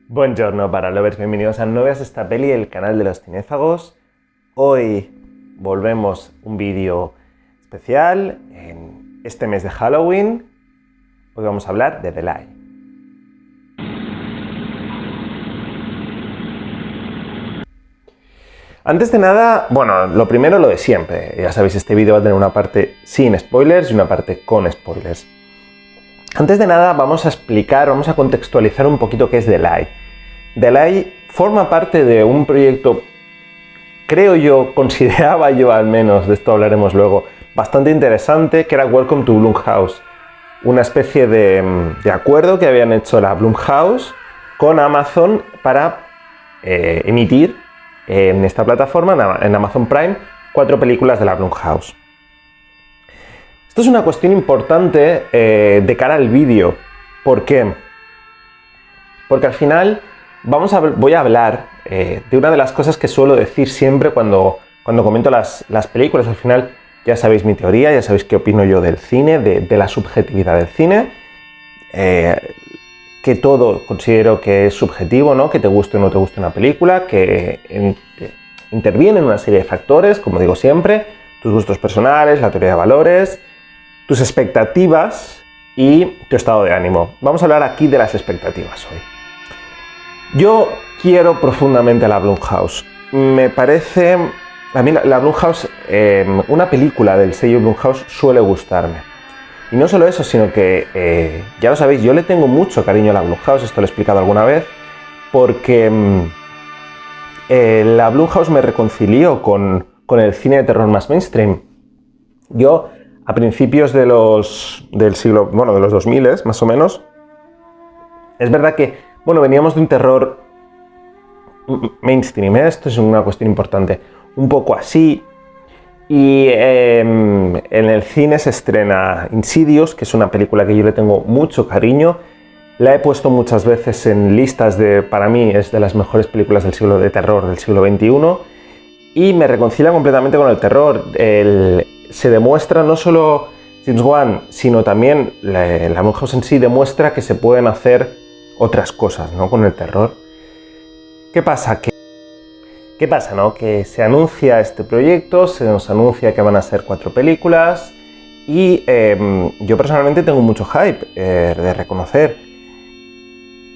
Buongiorno para lovers, bienvenidos a No veas esta peli, el canal de los cinéfagos. Hoy volvemos un vídeo especial en este mes de Halloween. Hoy vamos a hablar de The Lie. Antes de nada, bueno, lo primero lo de siempre. Ya sabéis, este vídeo va a tener una parte sin spoilers y una parte con spoilers. Antes de nada vamos a contextualizar un poquito qué es The Lie. The Lie forma parte de un proyecto, creo yo, consideraba yo al menos, de esto hablaremos luego, bastante interesante, que era Welcome to Blumhouse. Una especie de acuerdo que habían hecho la Blumhouse con Amazon para emitir en esta plataforma, en Amazon Prime, 4 películas de la Blumhouse. Esto es una cuestión importante de cara al vídeo. ¿Por qué? Porque al final voy a hablar de una de las cosas que suelo decir siempre cuando comento las películas. Al final ya sabéis mi teoría, ya sabéis qué opino yo del cine, de la subjetividad del cine. Que todo considero que es subjetivo, ¿no? Que te guste o no te guste una película, que intervienen una serie de factores, como digo siempre, tus gustos personales, la teoría de valores, tus expectativas y tu estado de ánimo. Vamos a hablar aquí de las expectativas hoy. Yo quiero profundamente a la Blumhouse. Me parece... A mí la Blumhouse, una película del sello Blumhouse suele gustarme. Y no solo eso, sino que, ya lo sabéis, yo le tengo mucho cariño a la Blumhouse, esto lo he explicado alguna vez, porque la Blumhouse me reconcilió con el cine de terror más mainstream. Yo, a principios de del siglo, bueno, de los 2000, más o menos, es verdad que, bueno, veníamos de un terror mainstream, esto es una cuestión importante, un poco así, y en el cine se estrena Insidious, que es una película que yo le tengo mucho cariño. La he puesto muchas veces en listas para mí es de las mejores películas de terror del siglo XXI, y me reconcilia completamente con el terror. Se demuestra no solo James Wan, sino también la Blumhouse en sí demuestra que se pueden hacer otras cosas, ¿no? Con el terror. ¿Qué pasa? ¿Qué pasa, no? Que se anuncia este proyecto, se nos anuncia que van a ser 4 películas y yo personalmente tengo mucho hype de reconocer.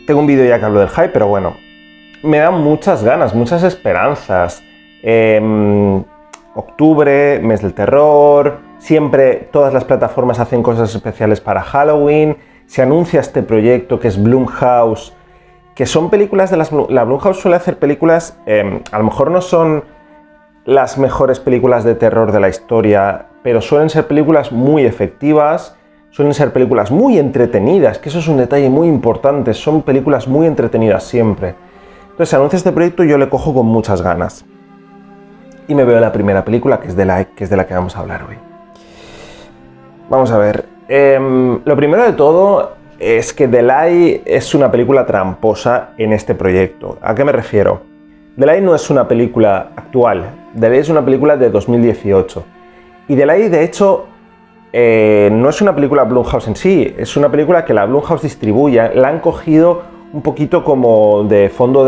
Tengo un vídeo ya que hablo del hype, pero bueno, me dan muchas ganas, muchas esperanzas. Octubre, mes del terror, siempre todas las plataformas hacen cosas especiales para Halloween, se anuncia este proyecto que es Blumhouse, que son películas de la Blumhouse suele hacer películas, a lo mejor no son las mejores películas de terror de la historia, pero suelen ser películas muy efectivas, suelen ser películas muy entretenidas, que eso es un detalle muy importante, son películas muy entretenidas siempre. Entonces se anuncia este proyecto y yo le cojo con muchas ganas. Y me veo la primera película, que es de la que vamos a hablar hoy. Vamos a ver. Lo primero de todo es que The Lie es una película tramposa en este proyecto. ¿A qué me refiero? The Lie no es una película actual. The Lie es una película de 2018. Y The Lie, de hecho, no es una película Blumhouse en sí. Es una película que la Blumhouse distribuye. La han cogido un poquito como de fondo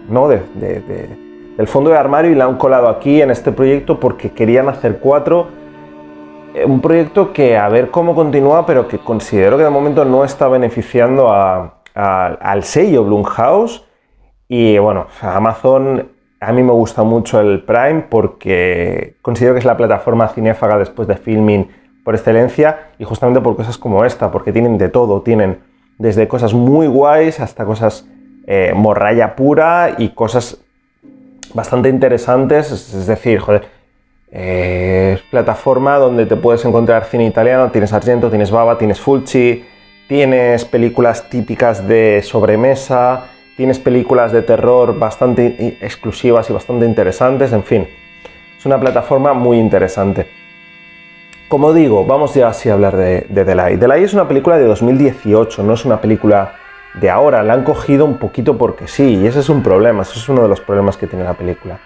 ¿no? del fondo de armario y la han colado aquí en este proyecto porque querían hacer 4. Un proyecto que a ver cómo continúa, pero que considero que de momento no está beneficiando al sello Blumhouse. Y bueno, Amazon, a mí me gusta mucho el Prime porque considero que es la plataforma cinéfaga después de Filmin por excelencia, y justamente por cosas como esta, porque tienen de todo, tienen desde cosas muy guays hasta cosas morralla pura y cosas bastante interesantes, es decir, joder, plataforma donde te puedes encontrar cine italiano, tienes Argento, tienes Bava, tienes Fulci, tienes películas típicas de sobremesa, tienes películas de terror bastante exclusivas y bastante interesantes, en fin, es una plataforma muy interesante. Como digo, vamos ya así a hablar de The Lie. The Lie es una película de 2018, no es una película de ahora, la han cogido un poquito porque sí, y ese es un problema, ese es uno de los problemas que tiene la película.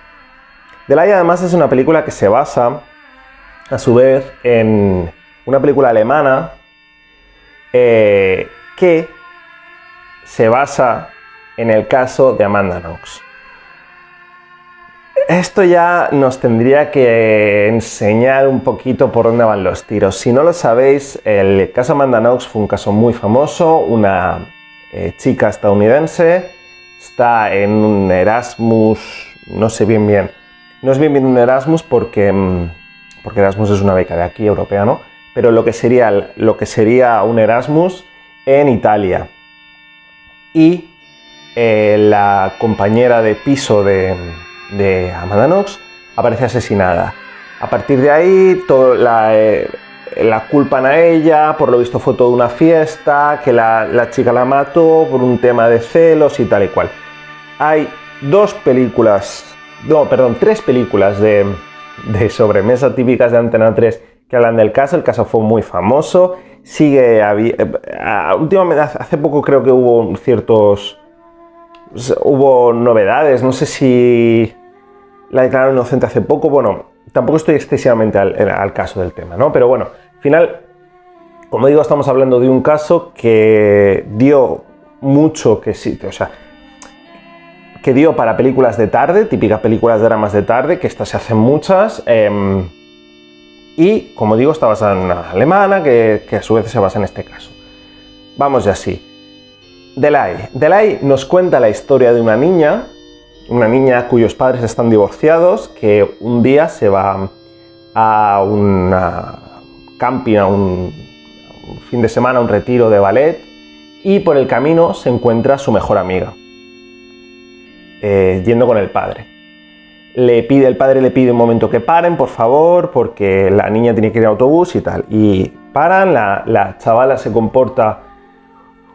The Lie además es una película que se basa, a su vez, en una película alemana que se basa en el caso de Amanda Knox. Esto ya nos tendría que enseñar un poquito por dónde van los tiros. Si no lo sabéis, el caso Amanda Knox fue un caso muy famoso. Una chica estadounidense está en un Erasmus, no sé bien. No es bien un Erasmus porque Erasmus es una beca de aquí, europea, ¿no? Pero lo que sería un Erasmus en Italia. Y la compañera de piso de Amanda Knox aparece asesinada. A partir de ahí la culpan a ella, por lo visto fue toda una fiesta, que la chica la mató por un tema de celos y tal y cual. Hay tres películas de sobremesa típicas de Antena 3 que hablan del caso. El caso fue muy famoso. Últimamente, hace poco creo que hubo novedades. No sé si la declararon inocente hace poco. Bueno, tampoco estoy excesivamente al caso del tema, ¿no? Pero bueno, al final, como digo, estamos hablando de un caso que dio mucho que sí, o sea, que dio para películas de tarde, típicas películas de dramas de tarde, que estas se hacen muchas, y como digo, está basada en una alemana que a su vez se basa en este caso. Vamos ya así. Delay nos cuenta la historia de una niña cuyos padres están divorciados, que un día se va a un camping, a un fin de semana, a un retiro de ballet, y por el camino se encuentra a su mejor amiga. Yendo con el padre. El padre le pide un momento que paren, por favor, porque la niña tiene que ir en autobús y tal. Y paran, la chavala se comporta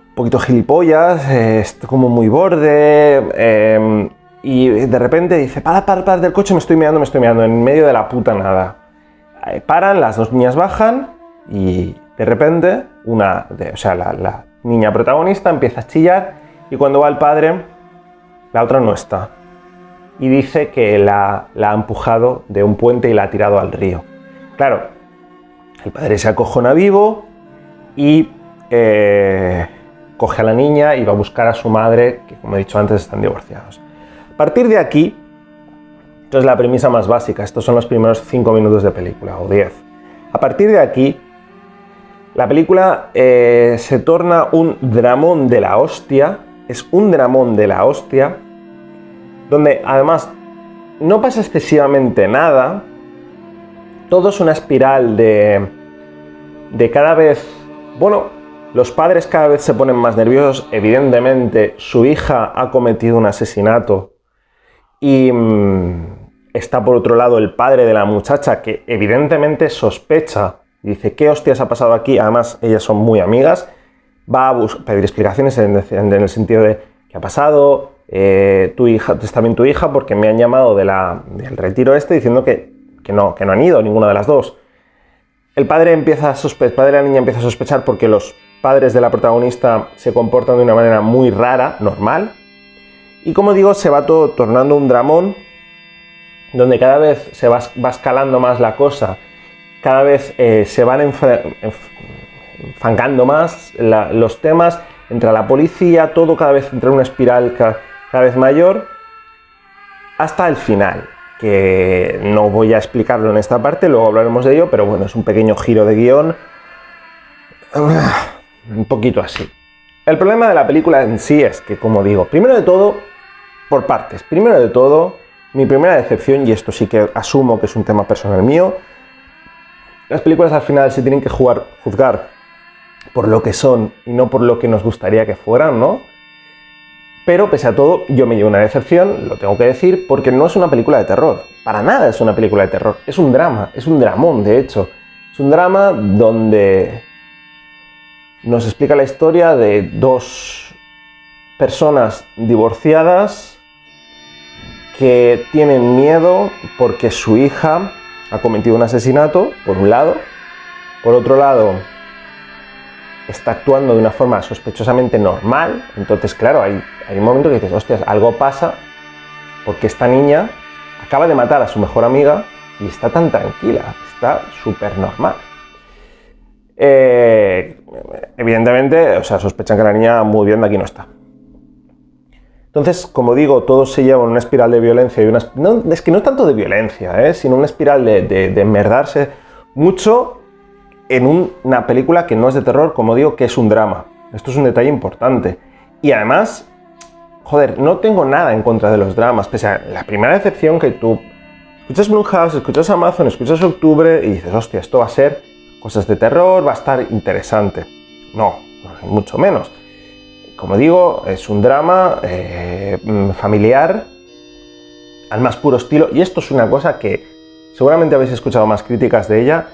un poquito gilipollas, está como muy borde, y de repente dice, para del coche, me estoy meando, en medio de la puta nada. Paran, las dos niñas bajan y de repente la niña protagonista empieza a chillar y cuando va el padre, la otra no está. Y dice que la ha empujado de un puente y la ha tirado al río. Claro, el padre se acojona vivo y coge a la niña y va a buscar a su madre, que como he dicho antes están divorciados. A partir de aquí, esto es la premisa más básica, estos son los primeros 5 minutos de película, o 10. A partir de aquí, la película se torna un dramón de la hostia. Es un dramón de la hostia, donde además no pasa excesivamente nada. Todo es una espiral de cada vez... Bueno, los padres cada vez se ponen más nerviosos. Evidentemente, su hija ha cometido un asesinato y está por otro lado el padre de la muchacha, que evidentemente sospecha. Dice, ¿qué hostias ha pasado aquí? Además, ellas son muy amigas. Va a pedir explicaciones en el sentido de ¿qué ha pasado? Tu hija, está bien tu hija, porque me han llamado del retiro diciendo que no han ido ninguna de las dos. El padre de la niña empieza a sospechar porque los padres de la protagonista se comportan de una manera muy rara, normal. Y como digo, se va todo tornando un dramón, donde cada vez se va escalando más la cosa, cada vez se van enfangando más los temas, entra la policía, todo cada vez entra en una espiral cada vez mayor, hasta el final, que no voy a explicarlo en esta parte, luego hablaremos de ello, pero bueno, es un pequeño giro de guión, un poquito así. El problema de la película en sí es que, como digo, primero de todo, por partes, primero de todo, mi primera decepción, y esto sí que asumo que es un tema personal mío, las películas al final se tienen que juzgar por lo que son y no por lo que nos gustaría que fueran, ¿no? Pero pese a todo, yo me llevo una decepción, lo tengo que decir, porque no es una película de terror. Para nada es una película de terror. Es un drama, es un dramón, de hecho. Es un drama donde nos explica la historia de dos personas divorciadas que tienen miedo porque su hija ha cometido un asesinato, por un lado. Por otro lado, está actuando de una forma sospechosamente normal. Entonces, claro, hay un momento que dices, hostias, algo pasa, porque esta niña acaba de matar a su mejor amiga y está tan tranquila, está súper normal. Evidentemente, o sea, sospechan que la niña muy bien de aquí no está. Entonces, como digo, todo se lleva en una espiral de violencia y no, es que no es tanto de violencia, sino una espiral de enmerdarse mucho en una película que no es de terror, como digo, que es un drama. Esto es un detalle importante. Y además, joder, no tengo nada en contra de los dramas, pese a la primera decepción que tú escuchas Blumhouse, escuchas Amazon, escuchas Octubre y dices, hostia, esto va a ser cosas de terror, va a estar interesante. No, mucho menos. Como digo, es un drama familiar al más puro estilo, y esto es una cosa que seguramente habéis escuchado más críticas de ella,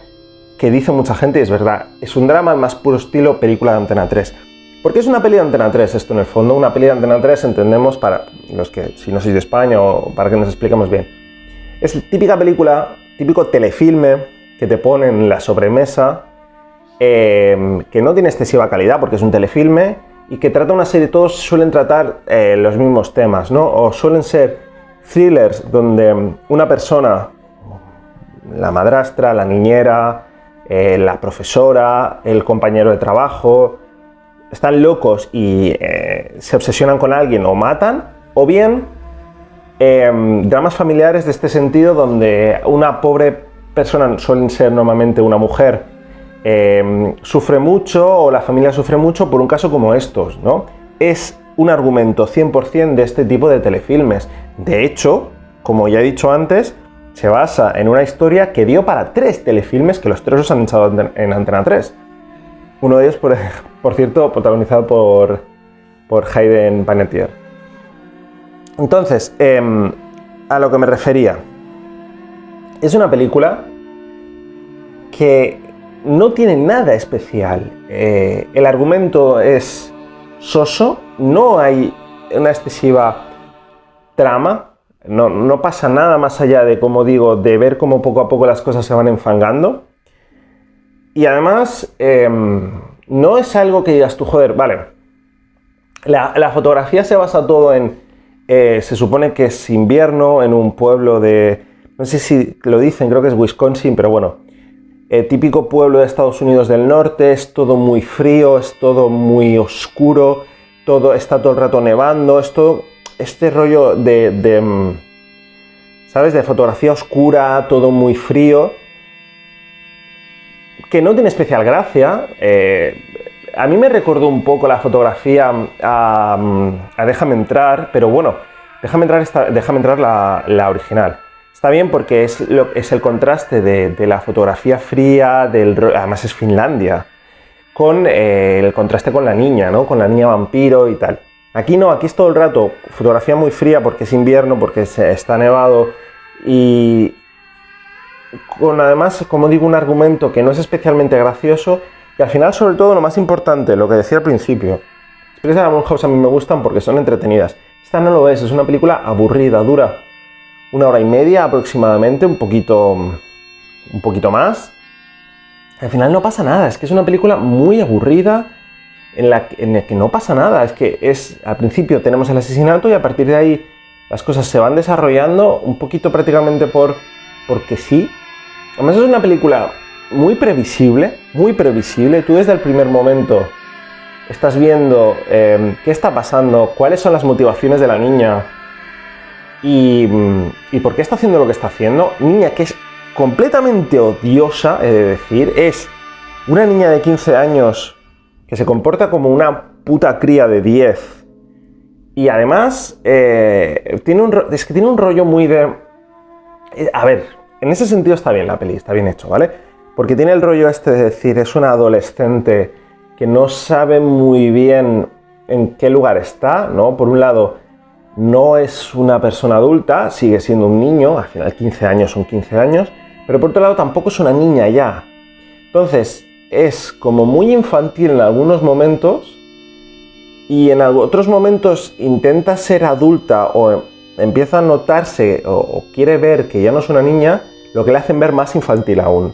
que dice mucha gente, y es verdad, es un drama al más puro estilo película de Antena 3. ¿Por qué es una peli de Antena 3 esto en el fondo? Una peli de Antena 3 entendemos, para los que si no sois de España o para que nos expliquemos bien, es típica película, típico telefilme que te ponen en la sobremesa, que no tiene excesiva calidad porque es un telefilme, y que trata una serie, todos suelen tratar los mismos temas, ¿no? O suelen ser thrillers donde una persona, la madrastra, la niñera, la profesora, el compañero de trabajo, están locos y se obsesionan con alguien o matan, o bien dramas familiares de este sentido donde una pobre persona, suelen ser normalmente una mujer, sufre mucho o la familia sufre mucho por un caso como estos, ¿no? Es un argumento 100% de este tipo de telefilmes. De hecho, como ya he dicho antes, se basa en una historia que dio para 3 telefilmes, que los 3 los han echado en Antena 3. Uno de ellos, por cierto, protagonizado por Hayden Panettiere. Entonces, a lo que me refería, es una película que no tiene nada especial. El argumento es soso, no hay una excesiva trama, no pasa nada más allá de, como digo, de ver cómo poco a poco las cosas se van enfangando. Y además, no es algo que digas tú, joder, vale, la fotografía se basa todo en, se supone que es invierno en un pueblo de, no sé si lo dicen, creo que es Wisconsin, pero bueno, típico pueblo de Estados Unidos del norte, es todo muy frío, es todo muy oscuro, está todo el rato nevando, es todo este rollo ¿sabes? De fotografía oscura, todo muy frío, que no tiene especial gracia. A mí me recordó un poco la fotografía a Déjame entrar, pero bueno, Déjame entrar la original. Está bien porque es el contraste de la fotografía fría, además es Finlandia, con el contraste con la niña, ¿no? Con la niña vampiro y tal. Aquí no, aquí es todo el rato fotografía muy fría porque es invierno, porque está nevado, y con además, como digo, un argumento que no es especialmente gracioso, y al final, sobre todo, lo más importante, lo que decía al principio, las películas de Blumhouse a mí me gustan porque son entretenidas. Esta no lo es una película aburrida, dura 1 hora y media aproximadamente, un poquito más. Al final no pasa nada, es que es una película muy aburrida en la que no pasa nada. Es que al principio tenemos el asesinato y a partir de ahí las cosas se van desarrollando un poquito prácticamente porque sí. Además es una película muy previsible, muy previsible. Tú desde el primer momento estás viendo qué está pasando, cuáles son las motivaciones de la niña y por qué está haciendo lo que está haciendo. Niña que es completamente odiosa, he de decir, es una niña de 15 años que se comporta como una puta cría de 10 y además tiene un rollo muy de... A ver, en ese sentido está bien la peli, está bien hecho, ¿vale? Porque tiene el rollo este de decir, es una adolescente que no sabe muy bien en qué lugar está, ¿no? Por un lado, no es una persona adulta, sigue siendo un niño, al final 15 años son 15 años, pero por otro lado tampoco es una niña ya. Entonces, es como muy infantil en algunos momentos y en otros momentos intenta ser adulta o empieza a notarse o quiere ver que ya no es una niña, lo que le hacen ver más infantil aún.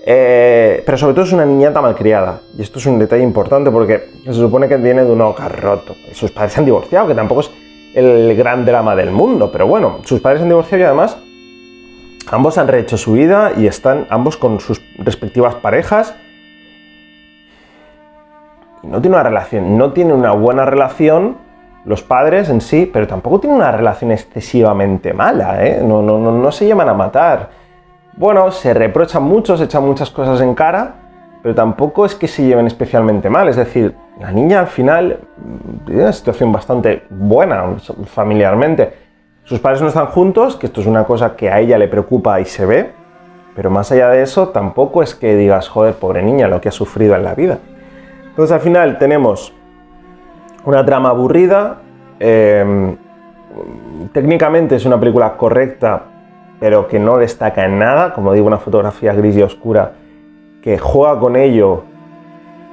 Pero sobre todo es una niñata malcriada, y esto es un detalle importante porque se supone que viene de un hogar roto. Sus padres se han divorciado, que tampoco es el gran drama del mundo, pero bueno, sus padres se han divorciado y además ambos han rehecho su vida y están ambos con sus respectivas parejas. Y no tiene una buena relación los padres en sí, pero tampoco tienen una relación excesivamente mala, ¿eh? No se llevan a matar. Bueno, se reprochan mucho, se echan muchas cosas en cara, pero tampoco es que se lleven especialmente mal. Es decir, la niña al final tiene una situación bastante buena familiarmente. Sus padres no están juntos, que esto es una cosa que a ella le preocupa y se ve, pero más allá de eso, tampoco es que digas, joder, pobre niña, lo que ha sufrido en la vida. Entonces al final tenemos una trama aburrida, técnicamente es una película correcta, pero que no destaca en nada, como digo, una fotografía gris y oscura que juega con ello,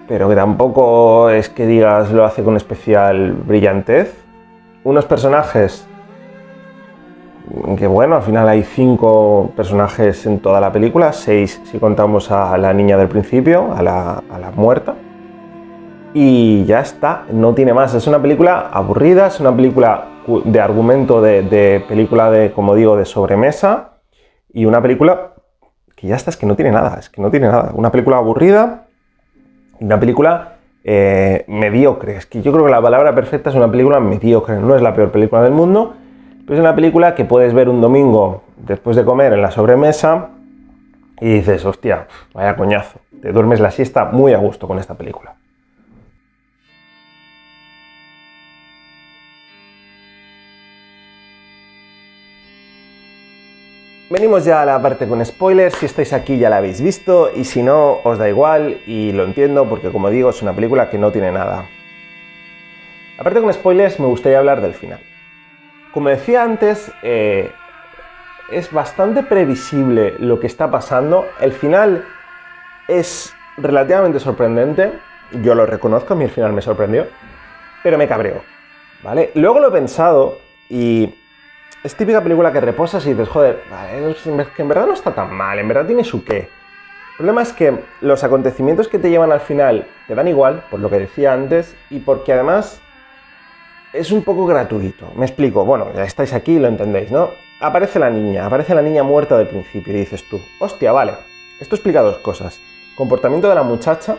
pero que tampoco es que digas lo hace con especial brillantez. Unos personajes que, bueno, al final hay 5 personajes en toda la película, 6 si contamos a la niña del principio, a la muerta. Y ya está, no tiene más. Es una película aburrida, es una película de argumento, de película de, como digo, de sobremesa, y una película que ya está, es que no tiene nada, Una película aburrida y una película mediocre. Es que yo creo que la palabra perfecta es una película mediocre. No es la peor película del mundo, pero es una película que puedes ver un domingo después de comer en la sobremesa y dices, hostia, vaya coñazo. Te duermes la siesta muy a gusto con esta película. Venimos ya a la parte con spoilers. Si estáis aquí ya la habéis visto, y si no, os da igual, y lo entiendo porque, como digo, es una película que no tiene nada. La parte con spoilers, me gustaría hablar del final. Como decía antes, es bastante previsible lo que está pasando. El final es relativamente sorprendente, yo lo reconozco, a mí el final me sorprendió, pero me cabreó, ¿vale? Luego lo he pensado y es típica película que reposas y dices, joder, vale, es que en verdad no está tan mal, en verdad tiene su qué. El problema es que los acontecimientos que te llevan al final te dan igual, por lo que decía antes, y porque además es un poco gratuito. Me explico, bueno, ya estáis aquí y lo entendéis, ¿no? Aparece la niña muerta del principio y dices tú, hostia, vale, esto explica 2 cosas. Comportamiento de la muchacha,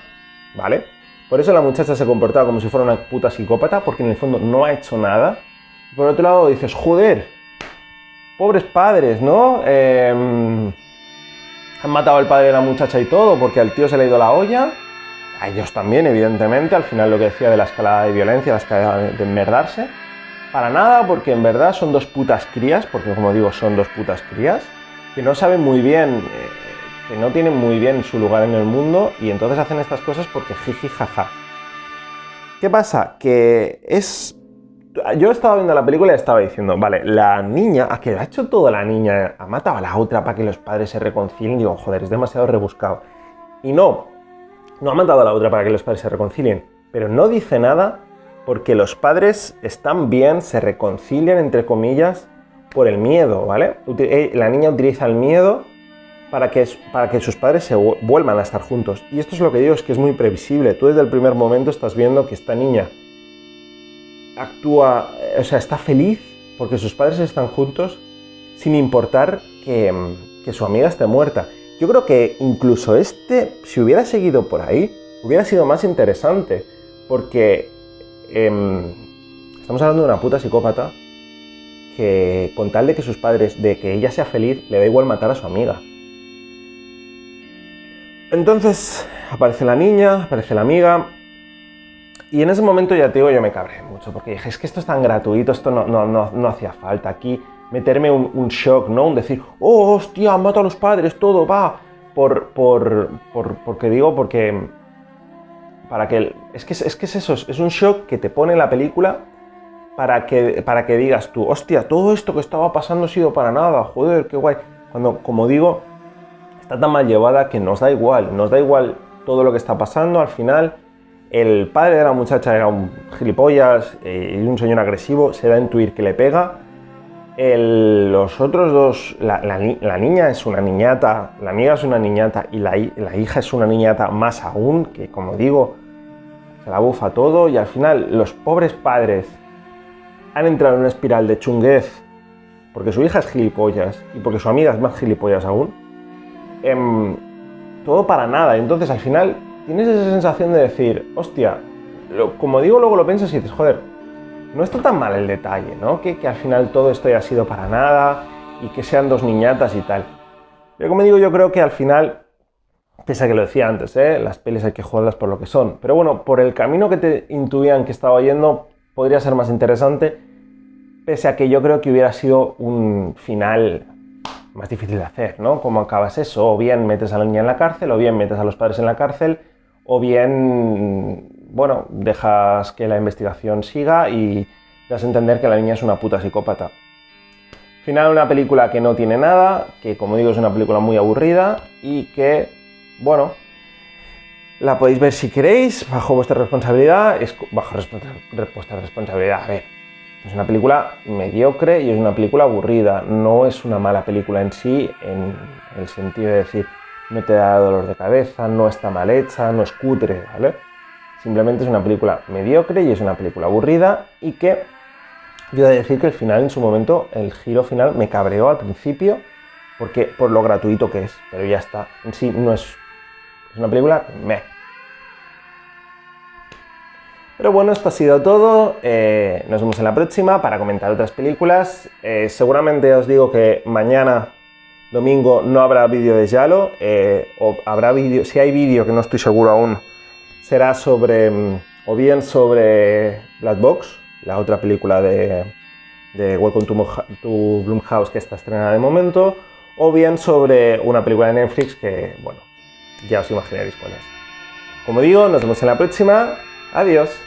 ¿vale? Por eso la muchacha se comportaba como si fuera una puta psicópata, porque en el fondo no ha hecho nada. Por otro lado dices, joder, pobres padres, ¿no? Han matado al padre de la muchacha y todo porque al tío se le ha ido la olla. A ellos también, evidentemente, al final lo que decía de la escalada de violencia, la escalada de enmerdarse. Para nada, porque en verdad son 2 putas crías, porque como digo, son 2 putas crías, que no saben muy bien, que no tienen muy bien su lugar en el mundo, y entonces hacen estas cosas porque jiji jaja. ¿Qué pasa? Que es... Yo estaba viendo la película y estaba diciendo, vale, la niña, ¿a qué ha hecho todo la niña? ¿Ha matado a la otra para que los padres se reconcilien? Digo, joder, es demasiado rebuscado. Y no ha matado a la otra para que los padres se reconcilien, pero no dice nada porque los padres están bien, se reconcilian, entre comillas, por el miedo, ¿vale? La niña utiliza el miedo para que sus padres se vuelvan a estar juntos. Y esto es lo que digo, es que es muy previsible. Tú desde el primer momento estás viendo que esta niña actúa, o sea, está feliz porque sus padres están juntos sin importar que su amiga esté muerta. Yo creo que incluso si hubiera seguido por ahí, hubiera sido más interesante, porque estamos hablando de una puta psicópata que, con tal de que sus padres, de que ella sea feliz, le da igual matar a su amiga. Entonces aparece la niña, aparece la amiga, y en ese momento ya te digo, yo me cabré mucho, porque dije, es que esto es tan gratuito, esto no hacía falta aquí meterme un shock, ¿no? Un decir, oh, hostia, mata a los padres, todo, va, porque para que, es que es eso, es un shock que te pone la película para que digas tú, hostia, todo esto que estaba pasando ha sido para nada, joder, qué guay. Cuando, como digo, está tan mal llevada que nos da igual todo lo que está pasando. Al final, el padre de la muchacha era un gilipollas y un señor agresivo, se da a intuir que le pega. Los otros 2, la niña es una niñata, la amiga es una niñata y la hija es una niñata más aún, que como digo, se la bufa todo, y al final los pobres padres han entrado en una espiral de chunguez porque su hija es gilipollas y porque su amiga es más gilipollas aún. Todo para nada. Entonces al final tienes esa sensación de decir, hostia, como digo, luego lo piensas y dices, joder, no está tan mal el detalle, ¿no? Que al final todo esto haya sido para nada y que sean dos niñatas y tal. Pero como digo, yo creo que al final, pese a que lo decía antes, las pelis hay que jugarlas por lo que son. Pero bueno, por el camino que te intuían que estaba yendo, podría ser más interesante, pese a que yo creo que hubiera sido un final más difícil de hacer, ¿no? ¿Cómo acabas eso? O bien metes a la niña en la cárcel, o bien metes a los padres en la cárcel, o bien, bueno, dejas que la investigación siga y das a entender que la niña es una puta psicópata. Al final, una película que no tiene nada, que como digo es una película muy aburrida y que, bueno, la podéis ver si queréis, bajo vuestra responsabilidad, vuestra responsabilidad, a ver. Es una película mediocre y es una película aburrida, no es una mala película en sí, en el sentido de decir, no te da dolor de cabeza, no está mal hecha, no es cutre, ¿vale? Simplemente es una película mediocre y es una película aburrida y que yo he de decir que el final en su momento, el giro final me cabreó al principio porque por lo gratuito que es, pero ya está, en sí no es una película meh. Pero bueno, esto ha sido todo, nos vemos en la próxima para comentar otras películas. Seguramente os digo que mañana, domingo, no habrá vídeo de Giallo, o habrá vídeo, si hay vídeo que no estoy seguro aún, será sobre, o bien sobre Black Box, la otra película de Welcome to Blumhouse que está estrenada de momento, o bien sobre una película de Netflix que, bueno, ya os imaginaréis cuál es. Como digo, nos vemos en la próxima. Adiós.